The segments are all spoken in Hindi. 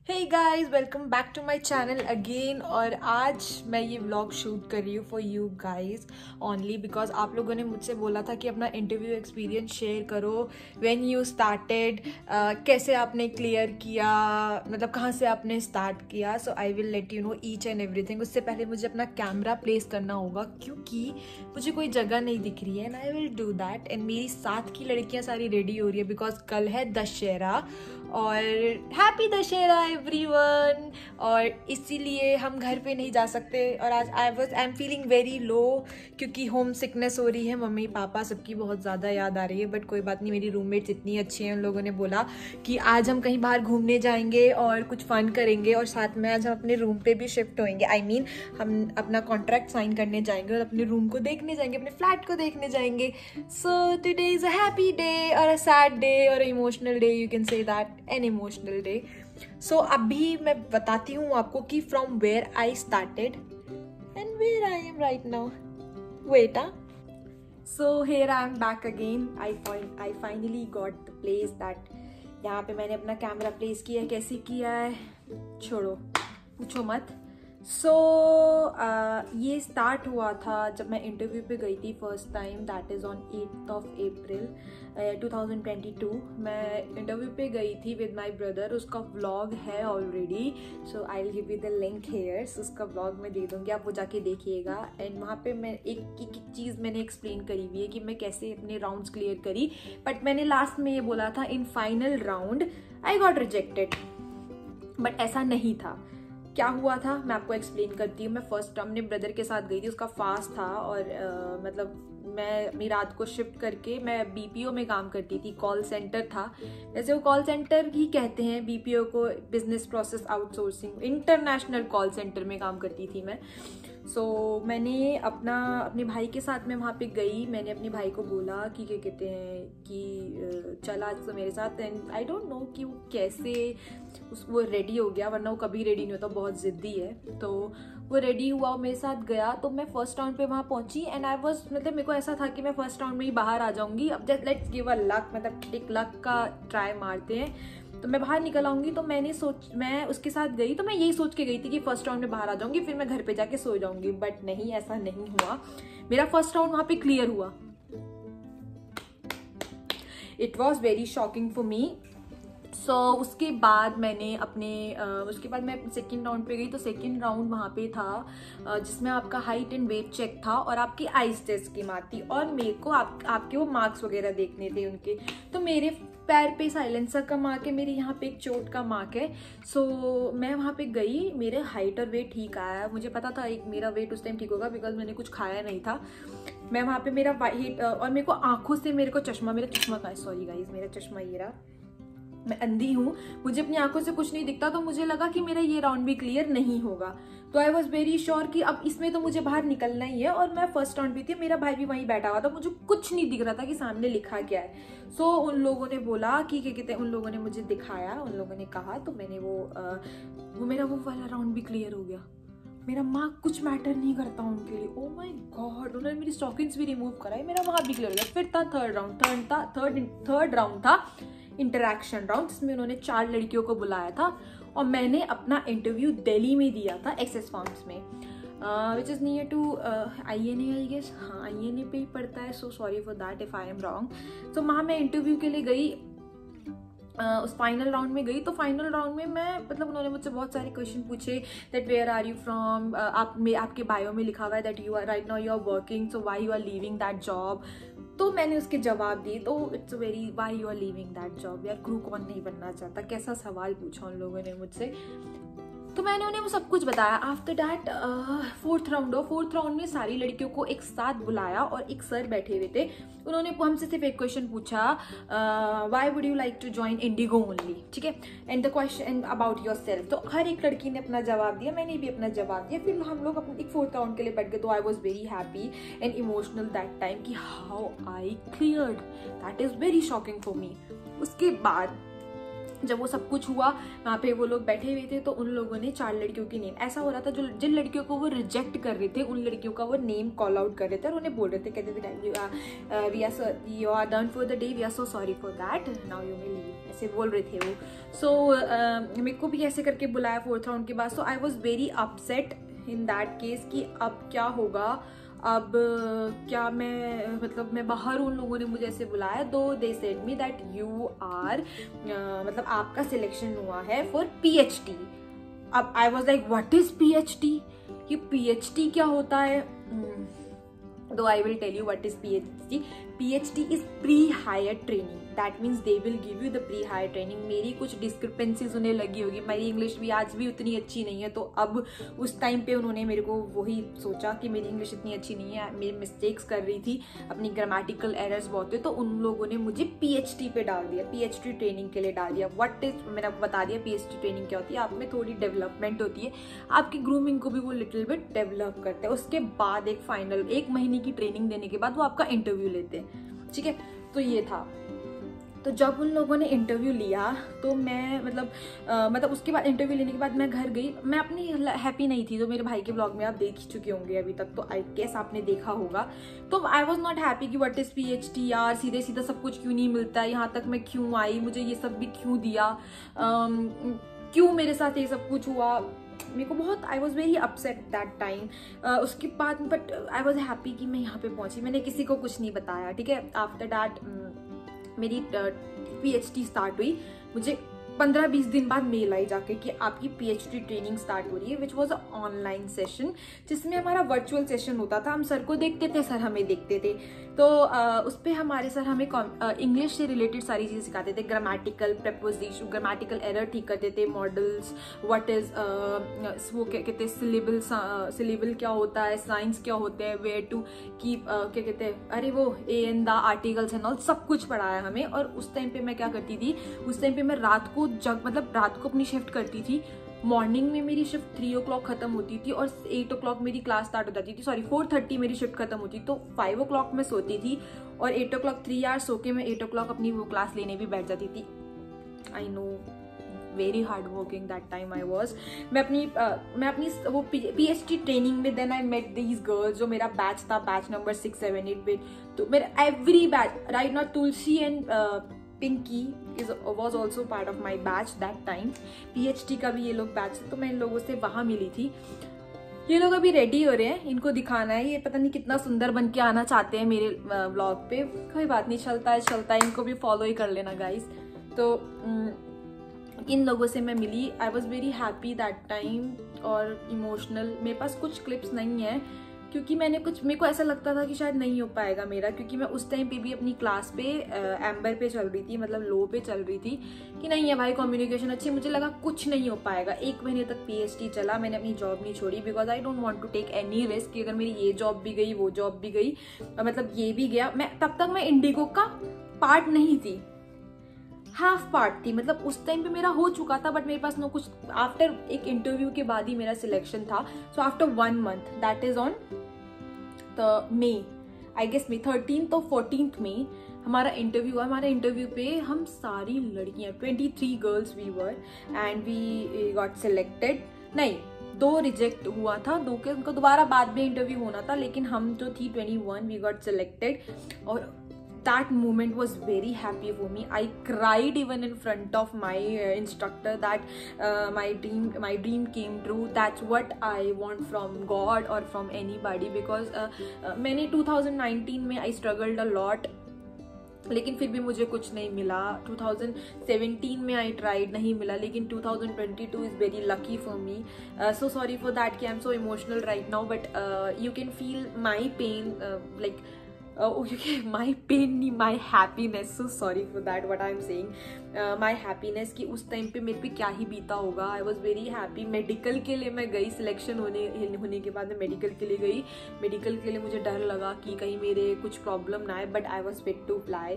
Hey guys, welcome back to my channel again. और आज मैं ये व्लॉग शूट कर रही हूँ for you guys only because आप लोगों ने मुझसे बोला था कि अपना इंटरव्यू एक्सपीरियंस शेयर करो। व्हेन यू स्टार्टेड, कैसे आपने क्लियर किया, मतलब कहाँ से आपने स्टार्ट किया। So I will let you know each and everything. उससे पहले मुझे अपना कैमरा प्लेस करना होगा क्योंकि मुझे कोई जगह नहीं दिख रही है and I will do that. And मेरी साथ की लड़कियाँ सारी रेडी हो रही है बिकॉज कल है दशहरा और हैप्पी दशहरा एवरीवन। और इसीलिए हम घर पे नहीं जा सकते। और आज I am feeling very low क्योंकि होम सिकनेस हो रही है। मम्मी पापा सबकी बहुत ज़्यादा याद आ रही है, बट कोई बात नहीं, मेरी रूममेट्स इतनी अच्छी हैं। उन लोगों ने बोला कि आज हम कहीं बाहर घूमने जाएंगे और कुछ फन करेंगे और साथ में आज हम अपने रूम पे भी शिफ्ट होंगे। आई मीन हम अपना कॉन्ट्रैक्ट साइन करने जाएंगे और अपने रूम को देखने जाएंगे, अपने फ्लैट को देखने जाएंगे। So today is a happy day और अ सैड डे और emotional day, you can say that, an emotional day. So अभी मैं बताती हूँ आपको कि from where I started and where I am right now. Wait, so here I am back again. I finally got the place that, यहाँ पे मैंने अपना कैमरा प्लेस किया है। कैसे किया है छोड़ो, पूछो मत। सो ये स्टार्ट हुआ था जब मैं इंटरव्यू पे गई थी first time, that is on 8th of April 2022। मैं इंटरव्यू पे गई थी विद माय ब्रदर। उसका व्लॉग है already, so I will give you the link here. So उसका व्लॉग मैं दे दूँगी, आप वो जाके देखिएगा। एंड वहाँ पे मैं एक चीज़ मैंने एक्सप्लेन करी हुई है कि मैं कैसे अपने राउंड्स क्लियर करी। बट मैंने लास्ट में ये बोला था in final round I got rejected, but ऐसा नहीं था। क्या हुआ था मैं आपको एक्सप्लेन करती हूँ। मैं फर्स्ट अपने ब्रदर के साथ गई थी, उसका फास्ट था और मतलब मैं अपनी रात को शिफ्ट करके, मैं बीपीओ में काम करती थी, कॉल सेंटर था। वैसे वो कॉल सेंटर ही कहते हैं बीपीओ को, business process outsourcing, international call centre में काम करती थी मैं। सो मैंने अपने भाई के साथ में वहाँ पे गई। मैंने अपने भाई को बोला कि क्या कहते हैं कि चल आज तो मेरे साथ। एंड आई डोंट नो कि वो कैसे वो रेडी हो गया, वरना वो कभी रेडी नहीं होता, बहुत ज़िद्दी है। तो वो रेडी हुआ, मेरे साथ गया। तो मैं फर्स्ट राउंड पे वहाँ पहुँची एंड आई वाज, मतलब मेरे को ऐसा था कि मैं फर्स्ट राउंड में ही बाहर आ जाऊँगी। अब just let's give a luck, मतलब एक लक का ट्राई मारते हैं तो मैं बाहर निकल आऊंगी। तो मैं उसके साथ गई, तो मैं यही सोच के गई थी कि फर्स्ट राउंड में बाहर आ जाऊंगी, फिर मैं घर पे जाके सो जाऊंगी। बट नहीं, ऐसा नहीं हुआ। मेरा फर्स्ट राउंड वहां पे क्लियर हुआ। It was very shocking for me. So उसके बाद मैं सेकेंड राउंड पे गई। तो सेकेंड राउंड वहाँ पे था जिसमें आपका हाइट एंड वेट चेक था और आपकी आइज टेस्ट की मार्क थी। और मेरे को आपके वो मार्क्स वगैरह देखने थे उनके। तो मेरे पैर पे साइलेंसर का मार्क है, मेरे यहाँ पे एक चोट का मार्क है। सो मैं वहाँ पे गई, मेरे हाइट और वेट ठीक आया। मुझे पता था मेरा वेट उस टाइम ठीक होगा बिकॉज मैंने कुछ खाया नहीं था। मैं वहाँ पे मेरा हाइट और मेरे को आंखों से मेरा चश्मा का है, सॉरी गाइज, मेरा चश्मा ये रहा। मैं अंधी हूँ, मुझे अपनी आंखों से कुछ नहीं दिखता। तो मुझे लगा कि मेरा ये राउंड भी क्लियर नहीं होगा। तो आई वॉज वेरी श्योर कि अब इसमें तो मुझे बाहर निकलना ही है। और मैं फर्स्ट राउंड भी थी, मेरा भाई भी वहीं बैठा हुआ था, मुझे कुछ नहीं दिख रहा था कि सामने लिखा क्या है। सो उन लोगों ने बोला कि क्या कहते हैं, उन लोगों ने मुझे दिखाया, उन लोगों ने कहा। तो मैंने मेरा वो वाला राउंड भी क्लियर हो गया। मेरा मार्क कुछ मैटर नहीं करता उनके लिए। ओ माय गॉड, उन्होंने मेरी स्टॉकिंग्स भी रिमूव कराई, मेरा वहां भी क्लियर हो गया। फिर था थर्ड राउंड था इंटरैक्शन राउंड, जिसमें उन्होंने 4 लड़कियों को बुलाया था और मैंने अपना इंटरव्यू दिल्ली में दिया था, एक्सेस फार्म्स में, which is near to INA I guess. हाँ, INA पे ही पड़ता है। So sorry for that if I am wrong. तो वहाँ मैं इंटरव्यू के लिए गई, उस फाइनल राउंड में गई। तो फाइनल राउंड में मतलब उन्होंने मुझसे बहुत सारे क्वेश्चन पूछे that where are you from, आपके बायो में लिखा हुआ है that you are right now you are working, so why you are leaving that job. तो मैंने उसके जवाब दिए। तो it's very, why you are leaving that job, यार क्रू कौन नहीं बनना चाहता, कैसा सवाल पूछा उन लोगों ने मुझसे। तो मैंने उन्हें वो सब कुछ बताया। आफ्टर दैट फोर्थ राउंड में सारी लड़कियों को एक साथ बुलाया और एक सर बैठे हुए थे। उन्होंने हमसे सिर्फ एक क्वेश्चन पूछा, why would you like to join IndiGo only, ठीक है, and the question about yourself. तो हर एक लड़की ने अपना जवाब दिया, मैंने भी अपना जवाब दिया। फिर हम लोग अपने एक फोर्थ राउंड के लिए बैठ गए। तो I was very happy and emotional that time कि how I cleared, that is very shocking for me. उसके बाद जब वो सब कुछ हुआ, वहाँ पे वो लोग बैठे हुए थे। तो उन लोगों ने 4 लड़कियों की नेम, ऐसा हो रहा था जो जिन लड़कियों को वो रिजेक्ट कर रहे थे उन लड़कियों का वो नेम कॉल आउट कर रहे थे और उन्हें बोल रहे थे, कहते थे you are done for the day, we are so sorry for that, now you may leave, ऐसे बोल रहे थे वो। सो मेरे को भी ऐसे करके बुलाया 4th राउंड के बाद। So I was very upset in that case कि अब क्या होगा, अब क्या मैं मतलब मैं बाहर हूँ, उन लोगों ने मुझे ऐसे बुलाया। दो they said me that you are मतलब आपका सिलेक्शन हुआ है फॉर PhD। अब I was like what is PhD, ये PhD क्या होता है? Though I will tell you what is PhD. PhD is pre-hire training. That means they will give you the pre-hire training. मेरी कुछ डिस्क्रिपेंसीज उन्हें लगी होगी, मेरी इंग्लिश भी आज भी उतनी अच्छी नहीं है, तो अब उस टाइम पे उन्होंने मेरे को वही सोचा कि मेरी इंग्लिश इतनी अच्छी नहीं है, मेरी मिस्टेक्स कर रही थी, अपनी ग्रामेटिकल एरर्स बहुत थे, तो उन लोगों ने मुझे PhD पे डाल दिया, PhD ट्रेनिंग के लिए डाल दिया। व्हाट इज, मैंने आपको बता दिया PhD ट्रेनिंग क्या होती है। आप में थोड़ी डेवलपमेंट होती है, आपकी ग्रूमिंग को भी वो लिटिल बिट डेवलप करते हैं। उसके बाद एक फाइनल 1 महीने की ट्रेनिंग देने के बाद वो आपका इंटरव्यू लेते हैं, ठीक है। तो ये था। तो जब उन लोगों ने इंटरव्यू लिया तो मैं मतलब उसके बाद इंटरव्यू लेने के बाद मैं घर गई। मैं अपनी हैप्पी नहीं थी, तो मेरे भाई के ब्लॉग में आप देख ही चुके होंगे अभी तक, तो आई गेस आपने देखा होगा। तो आई वॉज नॉट हैप्पी कि व्हाट इज PhD यार, सीधे सीधा सब कुछ क्यों नहीं मिलता है, यहाँ तक मैं क्यों आई, मुझे ये सब भी क्यों दिया, क्यों मेरे साथ ये सब कुछ हुआ। मेरे को बहुत आई was very upset that time. उसके बाद बट आई वॉज हैप्पी कि मैं यहाँ पे पहुंची। मैंने किसी को कुछ नहीं बताया, ठीक है। आफ्टर दैट मेरी PhD स्टार्ट हुई। मुझे 15-20 दिन बाद मेल आई जाके कि आपकी PhD ट्रेनिंग स्टार्ट हो रही है, which was a online session, जिसमें हमारा वर्चुअल सेशन होता था। हम सर को देखते थे, सर हमें देखते थे। तो उस पर हमारे सर हमें इंग्लिश से रिलेटेड सारी चीज़ें सिखाते थे, ग्रामेटिकल प्रेपोजिशन, ग्रामेटिकल एरर ठीक करते थे, मॉडल्स, व्हाट इज वो क्या कहते हैं, सिलेबल क्या होता है, साइंस क्या होते हैं, वेयर टू कीप क्या कहते हैं, अरे वो द आर्टिकल्स एंड ऑल, सब कुछ पढ़ाया हमें। और उस टाइम पे मैं क्या करती थी, उस टाइम पे मैं रात को रात को अपनी शिफ्ट करती थी। मॉर्निंग में मेरी शिफ्ट 3 o'clock खत्म होती थी और 8 o'clock मेरी क्लास स्टार्ट हो जाती थी। सॉरी 4:30 मेरी शिफ्ट खत्म होती, तो 5 o'clock मैं सोती थी और 8 o'clock 3 hours सो के मैं 8 o'clock अपनी वो क्लास लेने भी बैठ जाती थी। I know, very hard working that time I was. मैं अपनी वो PhD ट्रेनिंग में then I met these girls, जो मेरा बैच था, बैच नंबर 6, 7, 8 पे। तो मेरा every batch right now, Tulsi and Pinky was also part of my batch that time। PhD का भी ये लोग बैच, तो मैं इन लोगों से वहां मिली थी। ये लोग अभी रेडी हो रहे हैं, इनको दिखाना है, ये पता नहीं कितना सुंदर बन के आना चाहते हैं मेरे व्लॉग पे। कोई बात नहीं, चलता है, इनको भी फॉलो ही कर लेना गाइस। तो इन लोगों से मैं मिली, I was very happy that time और इमोशनल। मेरे पास कुछ क्लिप्स नहीं है क्योंकि मेरे को ऐसा लगता था कि शायद नहीं हो पाएगा मेरा, क्योंकि मैं उस टाइम पे भी अपनी क्लास पे एम्बर पे चल रही थी, मतलब लो पे चल रही थी कि नहीं है भाई कम्युनिकेशन अच्छी। मुझे लगा कुछ नहीं हो पाएगा। 1 महीने तक PhD चला, मैंने अपनी जॉब नहीं छोड़ी, because I don't want to take any risk कि अगर मेरी ये जॉब भी गई, वो जॉब भी गई, मतलब ये भी गया। तब तक मैं इंडिगो का पार्ट नहीं थी, हाफ पार्ट थी, मतलब उस टाइम पे मेरा हो चुका था, बट मेरे पास नो कुछ। आफ्टर एक इंटरव्यू के बाद ही मेरा सिलेक्शन था। So after 1 month, that is on May, I guess May 13th और 14th में हमारा इंटरव्यू हुआ। हमारे इंटरव्यू पे हम सारी लड़कियां, 23 girls we were, and we got selected. नहीं, 2 रिजेक्ट हुआ था, 2 के उनको दोबारा बाद में इंटरव्यू होना था, लेकिन हम जो थी 21 वी गॉट सिलेक्टेड। और that moment was very happy for me. I cried even in front of my instructor that my dream came true. That's what I want from God or from anybody, because मैंने 2019 में I struggled a lot, लेकिन फिर भी मुझे कुछ नहीं मिला। 2017 में आई ट्राइड, नहीं मिला, लेकिन 2022 is very lucky for me. So sorry for that कि I am so emotional right now, but you can feel my pain, like my pain, my happiness, so sorry for that what I'm saying, my happiness कि उस टाइम पे मेरे पे क्या ही बीता होगा। I was very happy। Medical के लिए मैं गई, सिलेक्शन होने के बाद मैं मेडिकल के लिए गई। मेडिकल के लिए मुझे डर लगा कि कहीं मेरे कुछ प्रॉब्लम ना आए, but I was fit to fly.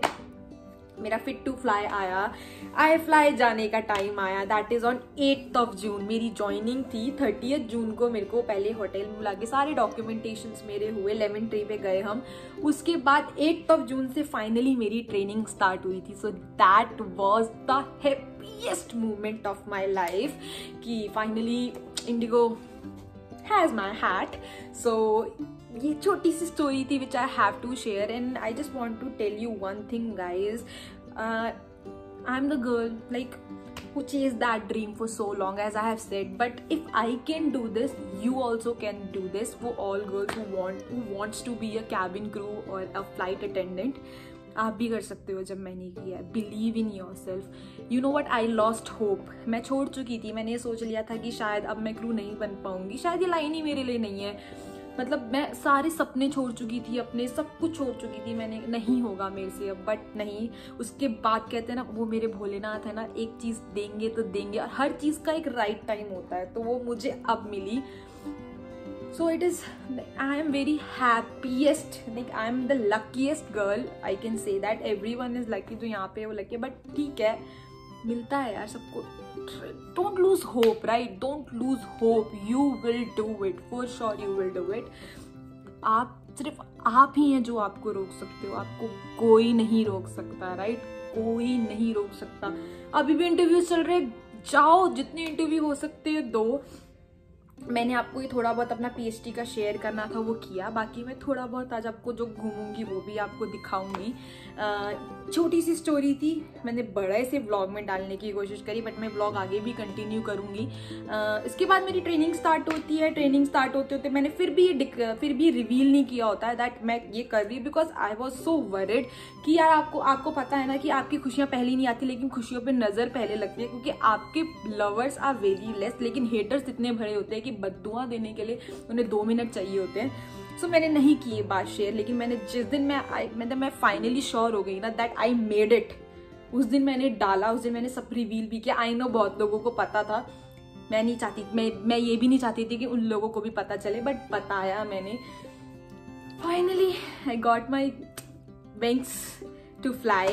मेरा फिट टू फ्लाई आया, आई फ्लाई जाने का टाइम आया, that is on 8th of June। मेरी ज्वाइनिंग थी 30th जून को। मेरे को पहले होटल में बुला के सारे डॉक्यूमेंटेशंस मेरे हुए, लेमन ट्री पे गए हम। उसके बाद 8th of June से फाइनली मेरी ट्रेनिंग स्टार्ट हुई थी। So that was the happiest moment of my life कि finally IndiGo has my hat. सो ये छोटी सी स्टोरी थी which I have to share, and I just want to tell you one thing guys. I'm the girl like who chased that dream for so long, as I have said. But if I can do this, you also can do this. For all girls who wants to be a cabin crew or a flight attendant, आप भी कर सकते हो जब मैंने किया. Believe in your self. You know what, I lost hope. मैं छोड़ चुकी थी. मैंने ये सोच लिया था कि शायद अब मैं क्रू नहीं बन पाऊंगी, शायद ये लाइन ही मेरे लिए नहीं है. मतलब मैं सारे सपने छोड़ चुकी थी, अपने सब कुछ छोड़ चुकी थी. मैंने नहीं होगा मेरे से अब. बट नहीं, उसके बाद कहते हैं ना, वो मेरे भोलेनाथ है ना, एक चीज़ देंगे तो देंगे, और हर चीज़ का एक राइट टाइम होता है. तो वो मुझे अब मिली. So it is, I am very happiest, like I am the luckiest girl, I can say that. Everyone is lucky, जो यहाँ पे वो lucky, but ठीक है, मिलता है यार सबको. Don't lose hope, right? Don't lose hope. You will do it, for sure you will do it. सिर्फ आप ही हैं जो आपको रोक सकते हो. आपको कोई नहीं रोक सकता, right? कोई नहीं रोक सकता. अभी भी इंटरव्यू चल रहे, जाओ, जितने इंटरव्यू हो सकते हैं दो. मैंने आपको ये थोड़ा बहुत अपना PhD का शेयर करना था, वो किया. बाकी मैं थोड़ा बहुत आज आपको जो घूमूंगी वो भी आपको दिखाऊंगी. छोटी सी स्टोरी थी, मैंने बड़े से व्लॉग में डालने की कोशिश करी, बट मैं व्लॉग आगे भी कंटिन्यू करूंगी. इसके बाद मेरी ट्रेनिंग स्टार्ट होती है. ट्रेनिंग स्टार्ट होते होते मैंने फिर भी रिवील नहीं किया होता है दैट मैं ये कर रही, because I was so worried कि यार आपको पता है ना कि आपकी खुशियाँ पहले नहीं आती, लेकिन खुशियों पर नजर पहले लगती है, क्योंकि आपके लवर्स आर वेरी लेस, लेकिन हेटर्स इतने भरे होते हैं कि बद्दुआ देने के लिए उन्हें 2 मिनट चाहिए होते हैं. सो मैंने नहीं की ये बात शेयर, लेकिन मैंने जिस दिन मैं फाइनली श्योर हो गई ना दैट आई मेड इट, उस दिन मैंने डाला, उस दिन मैंने सब रिवील भी किया. आई नो बहुत लोगों को पता था, मैं नहीं चाहती, मैं ये भी नहीं चाहती थी कि उन लोगों को भी पता चले, बट बताया मैंने. Finally I got my wings to fly.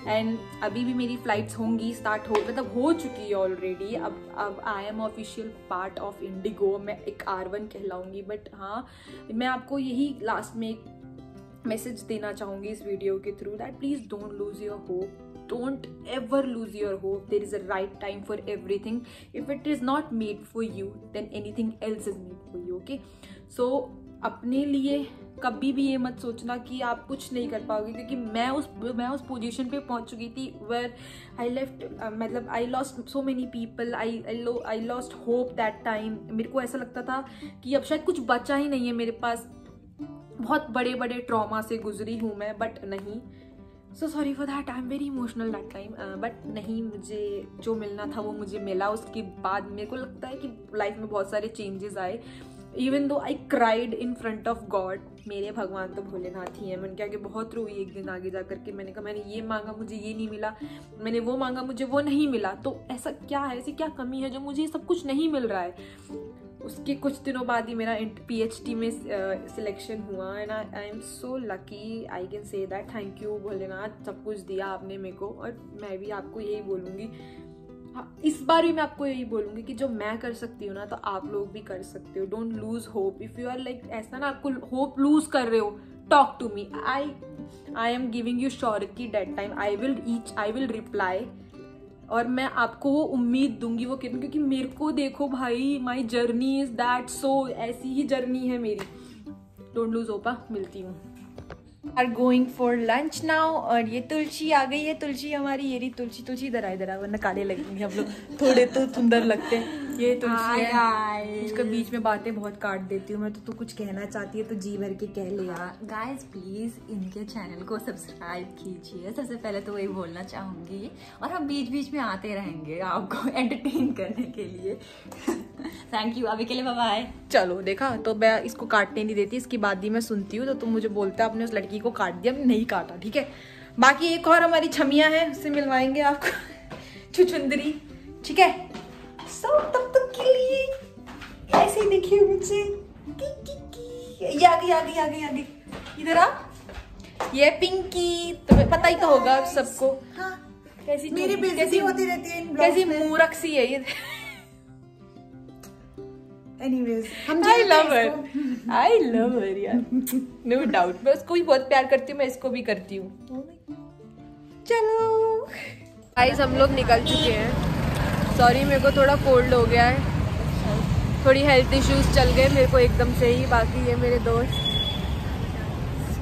And अभी भी मेरी फ्लाइट्स होंगी, स्टार्ट मतलब हो चुकी है ऑलरेडी. अब I am official part of Indigo. मैं एक R1 कहलाऊंगी. बट हाँ, मैं आपको यही लास्ट में एक मैसेज देना चाहूँगी इस वीडियो के through, that please don't lose your hope. Don't ever lose your hope. There is a right time for everything. If it is not made for you, then anything else is made for you. Okay? So अपने लिए कभी भी ये मत सोचना कि आप कुछ नहीं कर पाओगे, क्योंकि मैं उस पोजीशन पे पहुंच चुकी थी वेयर आई लेफ्ट, मतलब I lost so many people. I lost hope that time. मेरे को ऐसा लगता था कि अब शायद कुछ बचा ही नहीं है मेरे पास. बहुत बड़े बड़े ट्रॉमा से गुजरी हूँ मैं, बट नहीं. सो sorry for that, I am very emotional that time. But नहीं, मुझे जो मिलना था वो मुझे मिला. उसके बाद मेरे को लगता है कि लाइफ में बहुत सारे चेंजेस आए. Even though I cried in front of God. मेरे भगवान तो भोलेनाथ ही हैं. मैंने क्या कि बहुत रोई एक दिन आगे जा करके. मैंने कहा मैंने ये मांगा, मुझे ये नहीं मिला. मैंने वो मांगा, मुझे वो नहीं मिला. तो ऐसा क्या है, ऐसी क्या कमी है जो मुझे सब कुछ नहीं मिल रहा है. उसके कुछ दिनों बाद ही मेरा PhD में सिलेक्शन हुआ. And I am so lucky, I can say that. Thank you Bholenath, सब कुछ दिया आपने मेरे को. और मैं भी आपको यही बोलूँगी, इस बार भी मैं आपको यही बोलूँगी कि जो मैं कर सकती हूँ ना, तो आप लोग भी कर सकते हो. Don't lose hope. If you are like ऐसा ना आपको होप लूज कर रहे हो, talk to me. I am giving you surety that time. I will reply. और मैं आपको वो उम्मीद दूंगी, वो कितनी, क्योंकि मेरे को देखो भाई, my journey is that. So ऐसी ही जर्नी है मेरी. Don't lose hope. मिलती हूँ. Are going for lunch now. और ये तुलसी आ गई है. तुलसी हमारी, ये रही तुलसी इधर वरना काले लगेंगे हम लोग. थोड़े तो सुंदर लगते हैं. ये तुलसी है. इसका बीच में बातें बहुत काट देती हूँ मैं. तो तू कुछ कहना चाहती है तो जी भर के कह ले यार. गाइज प्लीज इनके चैनल को सब्सक्राइब कीजिए. सबसे पहले तो वही बोलना चाहूंगी. और हम बीच बीच में आते रहेंगे आपको एंटरटेन करने के लिए. Thank you. अभी के लिए बाय बाय. चलो देखा, तो मैं इसको काटने नहीं देती. इसकी बात ही मैं सुनती हूँ. तो तुम मुझे बोलते आपने उस लड़की को काट दिया. नहीं काटा, ठीक है. बाकी एक और हमारी छमिया है, उससे मिलवाएंगे आपको. छुछुंदरी, ठीक है. सो तब तक के लिए ऐसे ही देखिए मुझे. आगे इधर आ. ये पिंकी, तुम्हें पता ही तो होगा सबको. हाँ, कैसी मेरी बेइज्जती होती रहती है. कैसी मूर्ख सी है ये. Anyways, I love her यार. No doubt. मैं उसको भी बहुत प्यार करती हूँ, मैं इसको भी करती हूँ. चलो गाइस, हम लोग निकल चुके हैं. सॉरी, मेरे को थोड़ा कोल्ड हो गया है. थोड़ी हेल्थ इश्यूज चल गए मेरे को एकदम से ही. बाकी ये मेरे दोस्त.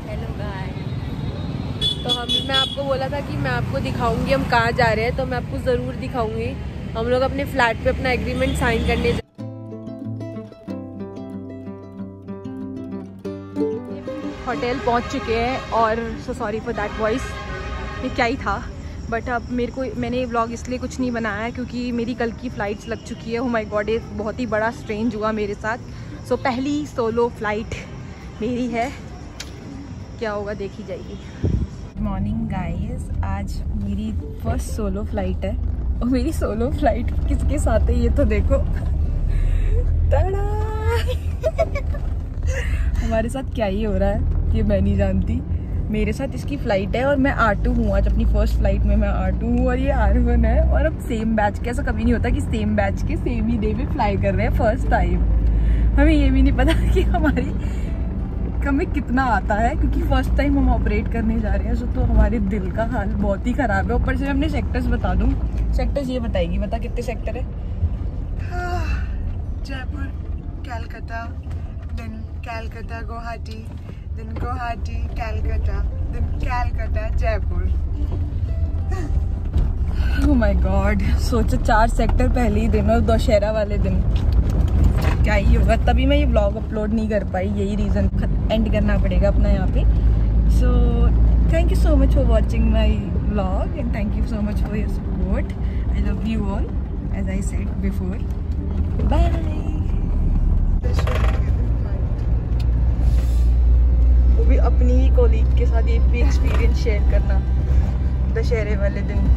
Hello guys. तो मैं आपको बोला था कि मैं आपको दिखाऊंगी हम कहाँ जा रहे हैं, तो मैं आपको ज़रूर दिखाऊंगी। हम लोग अपने फ्लैट पे अपना एग्रीमेंट साइन करने होटल पहुंच चुके हैं। और सो सॉरी फॉर दैट वॉइस, ये क्या ही था। बट अब मैंने ये व्लॉग इसलिए कुछ नहीं बनाया है क्योंकि मेरी कल की फ़्लाइट्स लग चुकी है। ओह माय गॉड, ये बहुत ही बड़ा स्ट्रेंज हुआ मेरे साथ। सो पहली सोलो फ्लाइट मेरी है, क्या होगा देखी जाएगी। गुड मॉर्निंग गाइस, आज मेरी फर्स्ट सोलो फ्लाइट है। और मेरी सोलो फ्लाइट किसके साथ है ये तो देखो। हमारे साथ क्या ही हो रहा है ये मैं नहीं जानती। मेरे साथ इसकी फ़्लाइट है और मैं R2 हूँ। आज अपनी फ़र्स्ट फ्लाइट में मैं R2 हूँ और ये R1 है। और अब सेम बैच के, ऐसा कभी नहीं होता कि सेम बैच के सेम ही डे में फ्लाई कर रहे हैं फर्स्ट टाइम। हमें ये भी नहीं पता कि हमें कितना आता है, क्योंकि फर्स्ट टाइम हम ऑपरेट करने जा रहे हैं। तो हमारे दिल का हाल बहुत ही ख़राब है। ऊपर से मैं अपने सेक्टर्स बता दूँ, सेक्टर्स ये बताएगी, बता कितने सेक्टर है। Jaipur, Calcutta, then Calcutta Guwahati, then Guwahati Calcutta, then Calcutta Jaipur. Oh my god, सोचो 4 सेक्टर पहले ही दिन और दशहरा वाले दिन क्या ही होगा। तभी मैं ये व्लॉग अपलोड नहीं कर पाई, यही रीज़न। एंड करना पड़ेगा अपना यहाँ पे। So thank you so much for watching my vlog and thank you so much for your support. I love you all as I said before. Bye. वो भी अपनी ही कोलीग के साथ ये भी एक्सपीरियंस शेयर करना दशहरे वाले दिन।